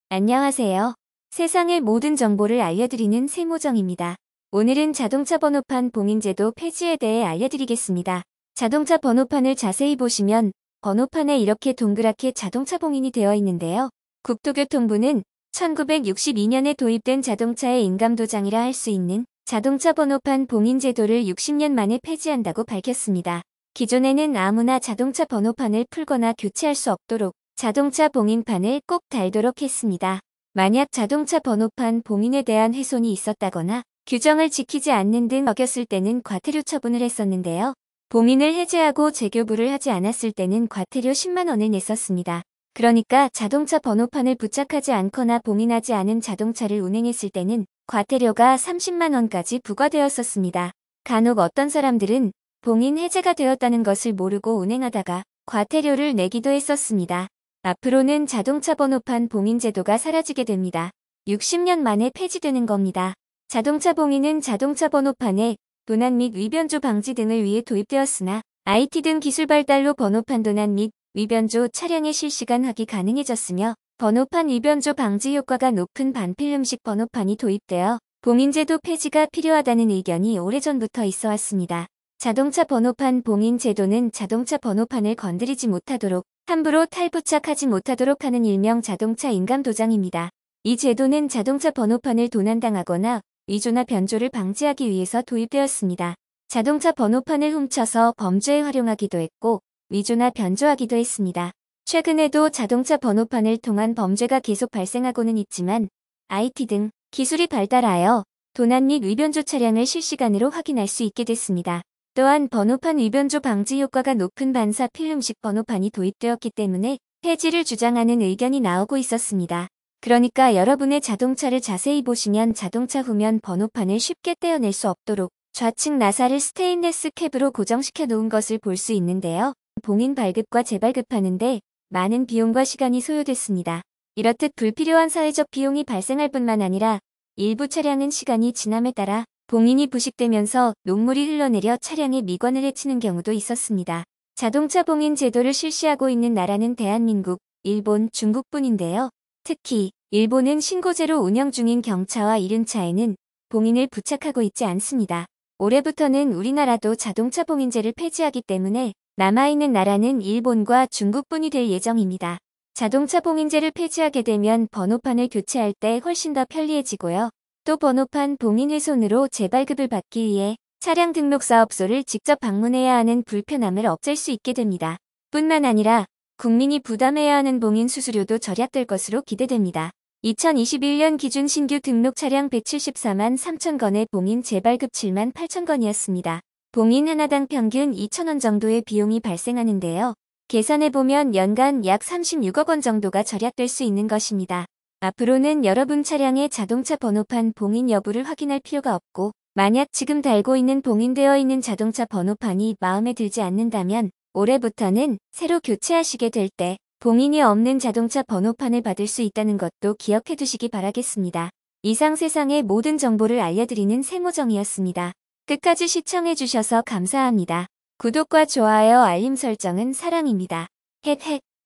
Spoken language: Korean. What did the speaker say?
안녕하세요. 세상의 모든 정보를 알려드리는 세모정입니다. 오늘은 자동차 번호판 봉인제도 폐지에 대해 알려드리겠습니다. 자동차 번호판을 자세히 보시면 번호판에 이렇게 동그랗게 자동차 봉인이 되어 있는데요. 국토교통부는 1962년에 도입된 자동차의 인감도장이라 할 수 있는 자동차 번호판 봉인제도를 60년 만에 폐지한다고 밝혔습니다. 기존에는 아무나 자동차 번호판을 풀거나 교체할 수 없도록 자동차 봉인판을 꼭 달도록 했습니다. 만약 자동차 번호판 봉인에 대한 훼손이 있었다거나 규정을 지키지 않는 등 어겼을 때는 과태료 처분을 했었는데요. 봉인을 해제하고 재교부를 하지 않았을 때는 과태료 10만 원을 냈었습니다. 그러니까 자동차 번호판을 부착하지 않거나 봉인하지 않은 자동차를 운행했을 때는 과태료가 30만 원까지 부과되었었습니다. 간혹 어떤 사람들은 봉인 해제가 되었다는 것을 모르고 운행하다가 과태료를 내기도 했었습니다. 앞으로는 자동차 번호판 봉인 제도가 사라지게 됩니다. 60년 만에 폐지되는 겁니다. 자동차 봉인은 자동차 번호판에 도난 및 위변조 방지 등을 위해 도입되었으나 IT 등 기술 발달로 번호판 도난 및 위변조 차량의 실시간 확인이 가능해졌으며 번호판 위변조 방지 효과가 높은 반필름식 번호판이 도입되어 봉인제도 폐지가 필요하다는 의견이 오래전부터 있어 왔습니다. 자동차 번호판 봉인 제도는 자동차 번호판을 건드리지 못하도록 함부로 탈부착하지 못하도록 하는 일명 자동차 인감도장입니다. 이 제도는 자동차 번호판을 도난당하거나 위조나 변조를 방지하기 위해서 도입되었습니다. 자동차 번호판을 훔쳐서 범죄에 활용하기도 했고 위조나 변조하기도 했습니다. 최근에도 자동차 번호판을 통한 범죄가 계속 발생하고는 있지만 IT 등 기술이 발달하여 도난 및 위변조 차량을 실시간으로 확인할 수 있게 됐습니다. 또한 번호판 위변조 방지 효과가 높은 반사 필름식 번호판이 도입되었기 때문에 폐지를 주장하는 의견이 나오고 있었습니다. 그러니까 여러분의 자동차를 자세히 보시면 자동차 후면 번호판을 쉽게 떼어낼 수 없도록 좌측 나사를 스테인레스 캡으로 고정시켜 놓은 것을 볼 수 있는데요. 봉인 발급과 재발급하는데 많은 비용과 시간이 소요됐습니다. 이렇듯 불필요한 사회적 비용이 발생할 뿐만 아니라 일부 차량은 시간이 지남에 따라 봉인이 부식되면서 녹물이 흘러내려 차량의 미관을 해치는 경우도 있었습니다. 자동차 봉인 제도를 실시하고 있는 나라는 대한민국, 일본, 중국뿐인데요. 특히 일본은 신고제로 운영 중인 경차와 이륜차에는 봉인을 부착하고 있지 않습니다. 올해부터는 우리나라도 자동차 봉인제를 폐지하기 때문에 남아있는 나라는 일본과 중국뿐이 될 예정입니다. 자동차 봉인제를 폐지하게 되면 번호판을 교체할 때 훨씬 더 편리해지고요. 또 번호판 봉인 훼손으로 재발급을 받기 위해 차량 등록 사업소를 직접 방문해야 하는 불편함을 없앨 수 있게 됩니다. 뿐만 아니라 국민이 부담해야 하는 봉인 수수료도 절약될 것으로 기대됩니다. 2021년 기준 신규 등록 차량 174만 3천 건의 봉인 재발급 7만 8천 건이었습니다. 봉인 하나당 평균 2천 원 정도의 비용이 발생하는데요. 계산해보면 연간 약 36억 원 정도가 절약될 수 있는 것입니다. 앞으로는 여러분 차량의 자동차 번호판 봉인 여부를 확인할 필요가 없고 만약 지금 달고 있는 봉인되어 있는 자동차 번호판이 마음에 들지 않는다면 올해부터는 새로 교체하시게 될 때 봉인이 없는 자동차 번호판을 받을 수 있다는 것도 기억해 두시기 바라겠습니다. 이상 세상의 모든 정보를 알려드리는 세모정이었습니다. 끝까지 시청해 주셔서 감사합니다. 구독과 좋아요 알림 설정은 사랑입니다. 헥헥.